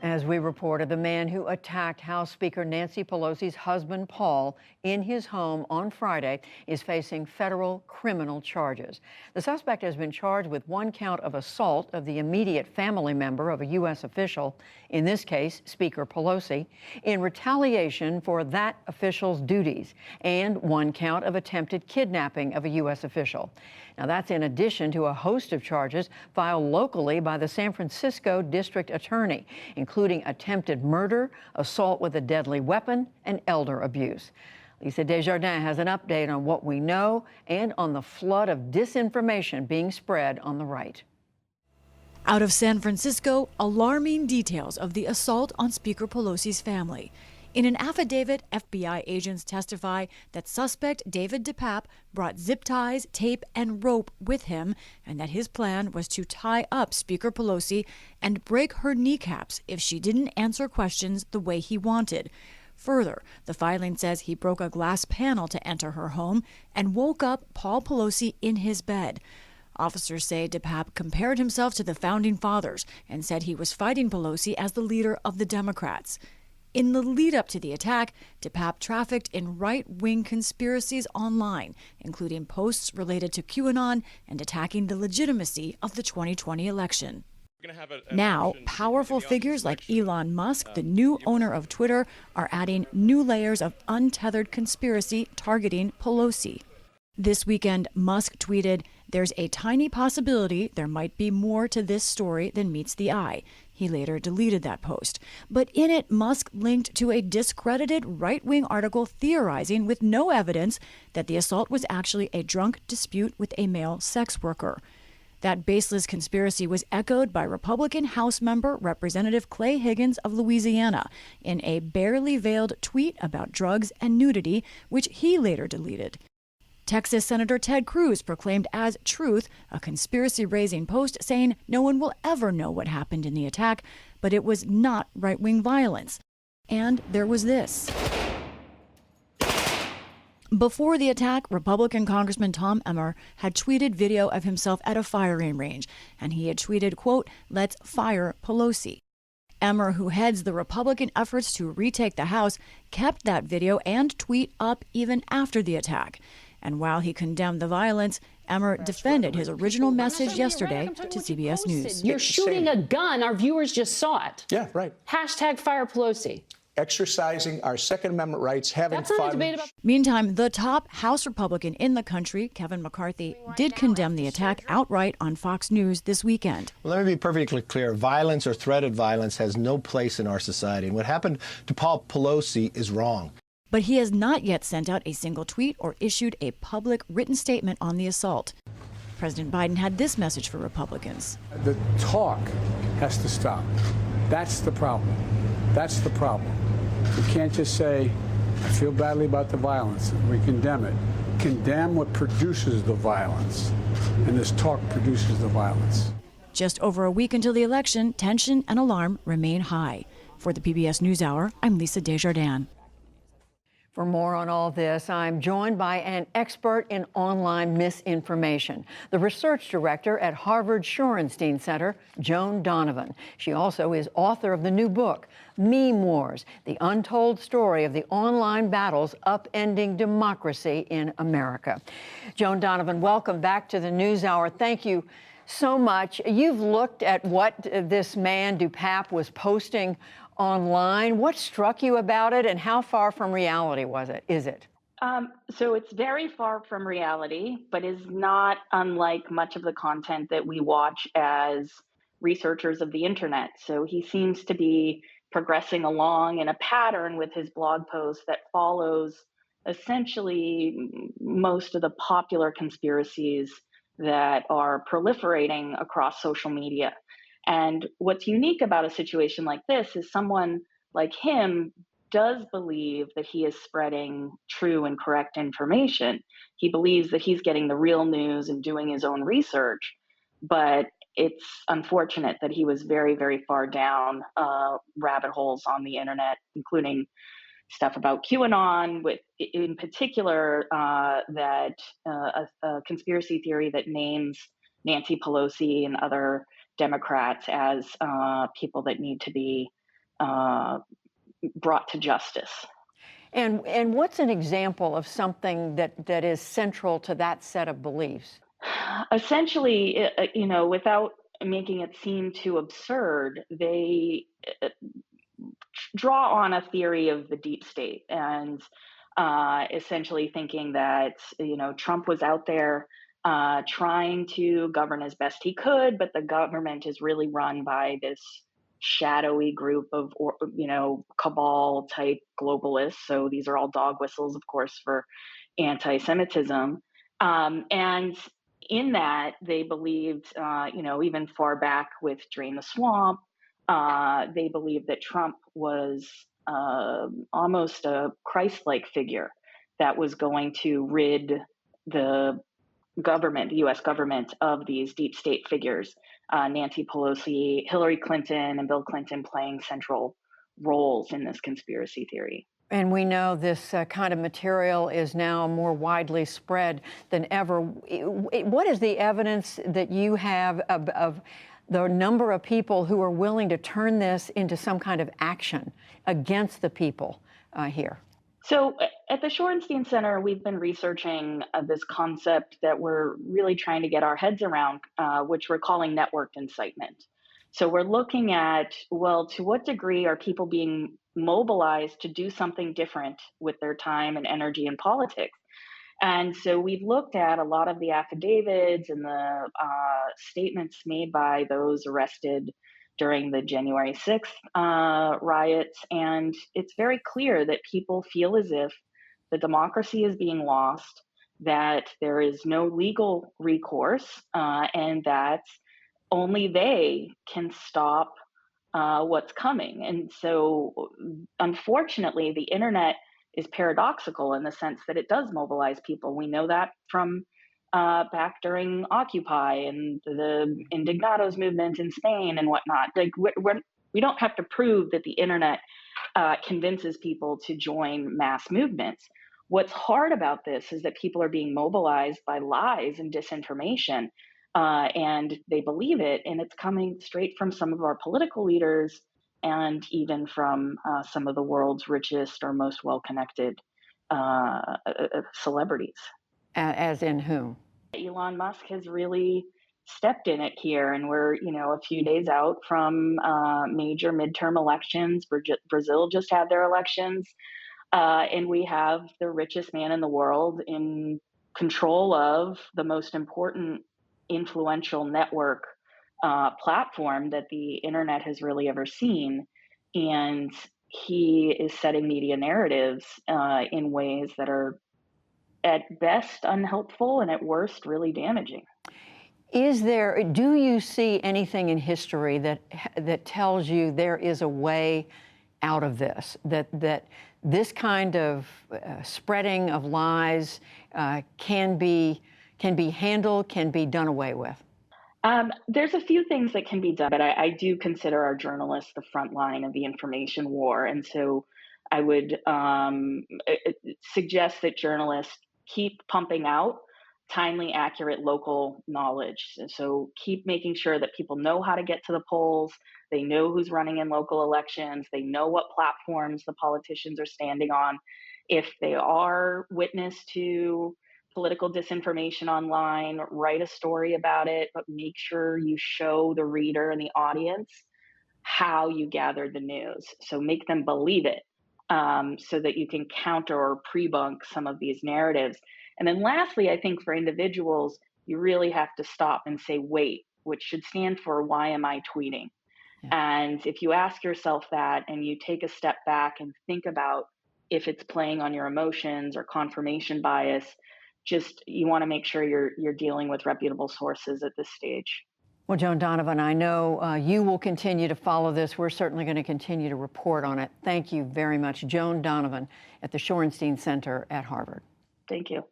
As we reported, the man who attacked House Speaker Nancy Pelosi's husband, Paul, in his home on Friday is facing federal criminal charges. The suspect has been charged with one count of assault of the immediate family member of a U.S. official, in this case, Speaker Pelosi, in retaliation for that official's duties, and one count of attempted kidnapping of a U.S. official. Now, that's in addition to a host of charges filed locally by the San Francisco District Attorney, including attempted murder, assault with a deadly weapon, and elder abuse. Lisa Desjardins has an update on what we know and on the flood of disinformation being spread on the right. Out of San Francisco, alarming details of the assault on Speaker Pelosi's family. In an affidavit, FBI agents testify that suspect David DePape brought zip ties, tape, and rope with him, and that his plan was to tie up Speaker Pelosi and break her kneecaps if she didn't answer questions the way he wanted. Further, the filing says he broke a glass panel to enter her home and woke up Paul Pelosi in his bed. Officers say DePape compared himself to the Founding Fathers and said he was fighting Pelosi as the leader of the Democrats. In the lead up to the attack, DePape trafficked in right-wing conspiracies online, including posts related to QAnon and attacking the legitimacy of the 2020 election. Now, powerful figures like Elon Musk, the new owner of Twitter, are adding new layers of untethered conspiracy targeting Pelosi. This weekend, Musk tweeted, "There's a tiny possibility there might be more to this story than meets the eye." He later deleted that post. But in it, Musk linked to a discredited right-wing article theorizing with no evidence that the assault was actually a drunk dispute with a male sex worker. That baseless conspiracy was echoed by Republican House member Representative Clay Higgins of Louisiana in a barely veiled tweet about drugs and nudity, which he later deleted. Texas Senator Ted Cruz proclaimed as truth a conspiracy-raising post saying no one will ever know what happened in the attack, but it was not right-wing violence. And there was this. Before the attack, Republican Congressman Tom Emmer had tweeted video of himself at a firing range, and he had tweeted, quote, "Let's fire Pelosi." Emmer, who heads the Republican efforts to retake the House, kept that video and tweet up even after the attack. And while he condemned the violence, Emmer defended his original message yesterday to CBS News. You're shooting a gun. Our viewers just saw it. Yeah, right. Hashtag fire Pelosi. Exercising our Second Amendment rights, having That's not fun. a debate about. Meantime, the top House Republican in the country, Kevin McCarthy, did condemn the attack outright on Fox News this weekend. Well, let me be perfectly clear. Violence or threat of violence has no place in our society. And what happened to Paul Pelosi is wrong. But he has not yet sent out a single tweet or issued a public written statement on the assault. President Biden had this message for Republicans. The talk has to stop. That's the problem. That's the problem. You can't just say, I feel badly about the violence, and we condemn it. Condemn what produces the violence. And this talk produces the violence. Just over a week until the election, tension and alarm remain high. For the PBS NewsHour, I'm Lisa Desjardins. For more on all this, I'm joined by an expert in online misinformation, the research director at Harvard Shorenstein Center, Joan Donovan. She also is author of the new book, Meme Wars, the untold story of the online battles upending democracy in America. Joan Donovan, welcome back to the NewsHour. Thank you so much. You've looked at what this man, DePape, was posting online. What struck you about it, and how far from reality is it? So it's very far from reality, but is not unlike much of the content that we watch as researchers of the internet. So he seems to be progressing along in a pattern with his blog posts that follows essentially most of the popular conspiracies that are proliferating across social media. And what's unique about a situation like this is someone like him does believe that he is spreading true and correct information. He believes that he's getting the real news and doing his own research. But it's unfortunate that he was very, very far down rabbit holes on the internet, including stuff about QAnon, with, in particular, that a conspiracy theory that names Nancy Pelosi and other Democrats as people that need to be brought to justice. And what's an example of something that is central to that set of beliefs? Essentially, without making it seem too absurd, they draw on a theory of the deep state and essentially thinking that Trump was out there trying to govern as best he could, but the government is really run by this shadowy group of cabal type globalists. So these are all dog whistles, of course, for anti-Semitism. And in that, they believed, even far back with Drain the Swamp, they believed that Trump was almost a Christ-like figure that was going to rid the government, the US government, of these deep state figures, Nancy Pelosi, Hillary Clinton, and Bill Clinton playing central roles in this conspiracy theory. And we know this kind of material is now more widely spread than ever. What is the evidence that you have of the number of people who are willing to turn this into some kind of action against the people here? So at the Shorenstein Center, we've been researching this concept that we're really trying to get our heads around, which we're calling networked incitement. So we're looking at, well, to what degree are people being mobilized to do something different with their time and energy in politics? And so we've looked at a lot of the affidavits and the statements made by those arrested during the January 6th riots. And it's very clear that people feel as if the democracy is being lost, that there is no legal recourse, and that only they can stop what's coming. And so, unfortunately, the internet is paradoxical in the sense that it does mobilize people. We know that from back during Occupy and the Indignados movement in Spain and whatnot. Like we don't have to prove that the internet convinces people to join mass movements. What's hard about this is that people are being mobilized by lies and disinformation, and they believe it, and it's coming straight from some of our political leaders and even from some of the world's richest or most well-connected celebrities. As in whom? Elon Musk has really stepped in it here, and we're a few days out from major midterm elections. Brazil just had their elections, and we have the richest man in the world in control of the most important influential network platform that the internet has really ever seen, and he is setting media narratives in ways that are at best unhelpful and at worst really damaging. Do you see anything in history that tells you there is a way out of this, that this kind of spreading of lies can be handled, can be done away with? There's a few things that can be done, but I do consider our journalists the front line of the information war. And so I would suggest that journalists keep pumping out timely, accurate local knowledge. So keep making sure that people know how to get to the polls. They know who's running in local elections. They know what platforms the politicians are standing on. If they are witness to political disinformation online, write a story about it, but make sure you show the reader and the audience how you gathered the news. So make them believe it, so that you can counter or pre-bunk some of these narratives. And then lastly, I think for individuals, you really have to stop and say, wait, which should stand for why am I tweeting? Yeah. And if you ask yourself that and you take a step back and think about if it's playing on your emotions or confirmation bias, you want to make sure you're dealing with reputable sources at this stage. Well, Joan Donovan, I know you will continue to follow this. We're certainly going to continue to report on it. Thank you very much. Joan Donovan at the Shorenstein Center at Harvard. Thank you.